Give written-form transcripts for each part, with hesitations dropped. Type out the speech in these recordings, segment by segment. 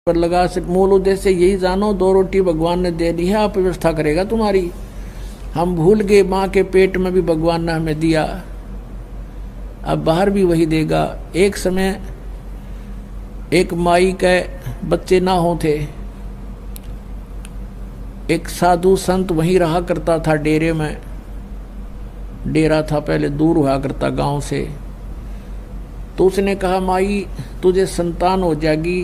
पर लगा मूल उद्देश्य यही जानो, 2 रोटी भगवान ने दे दी है, आप व्यवस्था करेगा तुम्हारी। हम भूल गए माँ के पेट में भी भगवान ने हमें दिया, अब बाहर भी वही देगा। एक समय एक माई के बच्चे ना हो थे, एक साधु संत वहीं रहा करता था डेरे में। डेरा था पहले, दूर हुआ करता गांव से। तो उसने कहा माई तुझे संतान हो जाएगी,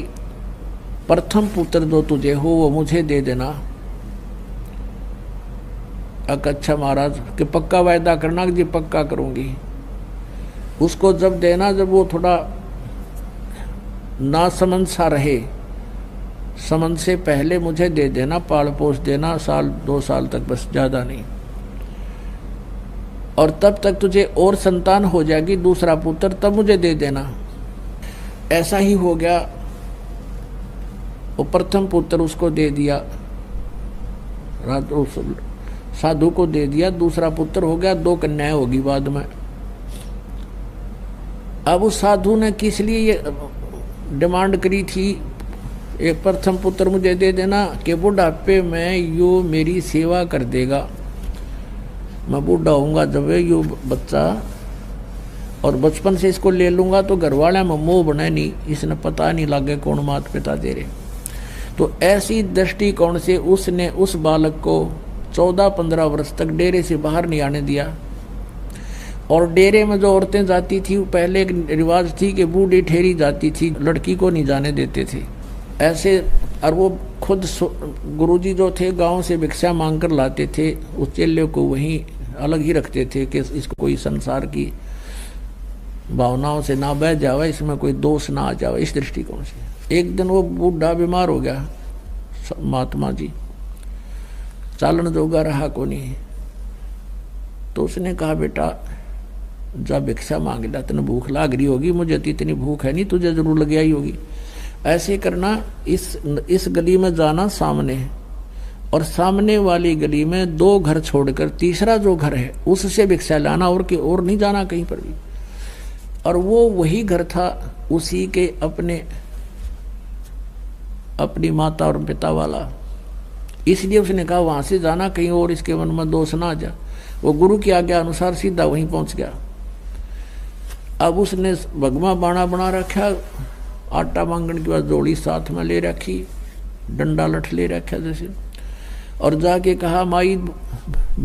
प्रथम पुत्र जो तुझे हो वो मुझे दे देना। अच्छा महाराज कि पक्का वायदा करना कि जी पक्का करूंगी। उसको जब देना, जब वो थोड़ा नासमझ सा रहे, समझ से पहले मुझे दे देना, पाल पोस देना 1-2 साल तक, बस ज़्यादा नहीं। और तब तक तुझे और संतान हो जाएगी, दूसरा पुत्र, तब मुझे दे देना। ऐसा ही हो गया। वो प्रथम पुत्र उसको दे दिया, उस साधु को दे दिया। दूसरा पुत्र हो गया, 2 कन्याएं होगी बाद में। अब उस साधु ने किस लिए ये डिमांड करी थी, एक प्रथम पुत्र मुझे दे देना कि बुढ़ापे में यो मेरी सेवा कर देगा। मैं बूढ़ा होऊंगा जब यो बच्चा, और बचपन से इसको ले लूंगा तो घर वाले में मोह बने नहीं, इसने पता नहीं लगे कौन माता पिता दे रहे। तो ऐसी दृष्टिकोण से उसने उस बालक को 14-15 वर्ष तक डेरे से बाहर नहीं आने दिया। और डेरे में जो औरतें जाती थी, पहले एक रिवाज थी कि बूढ़ी ठहरी जाती थी, लड़की को नहीं जाने देते थे ऐसे। और वो खुद गुरुजी जो थे गांव से भिक्षा मांग कर लाते थे, उस चेले को वहीं अलग ही रखते थे कि इसको कोई संसार की भावनाओं से ना बह जावे, इसमें कोई दोष ना आ जावे, इस दृष्टिकोण से। एक दिन वो बूढ़ा बीमार हो गया, महात्मा जी चालन जोगा रहा को नहीं। तो उसने कहा बेटा जा भिक्षा मांग ला, तेने भूख लाग रही होगी, मुझे तो इतनी भूख है नहीं, तुझे जरूर लग आई होगी। ऐसे करना, इस गली में जाना सामने, और सामने वाली गली में 2 घर छोड़कर तीसरा जो घर है उससे भिक्षा लाना, और नहीं जाना कहीं पर भी। और वो वही घर था उसी के अपनी माता और पिता वाला, इसलिए उसने कहा वहां से जाना, कहीं और इसके मन में दोष ना आ जा। वो गुरु की आज्ञा अनुसार सीधा वहीं पहुंच गया। अब उसने भगवा बाणा बना रखा, आटा मांगने के बाद जोड़ी साथ में ले रखी, डंडा लठ ले रखा जैसे, और जाके कहा माई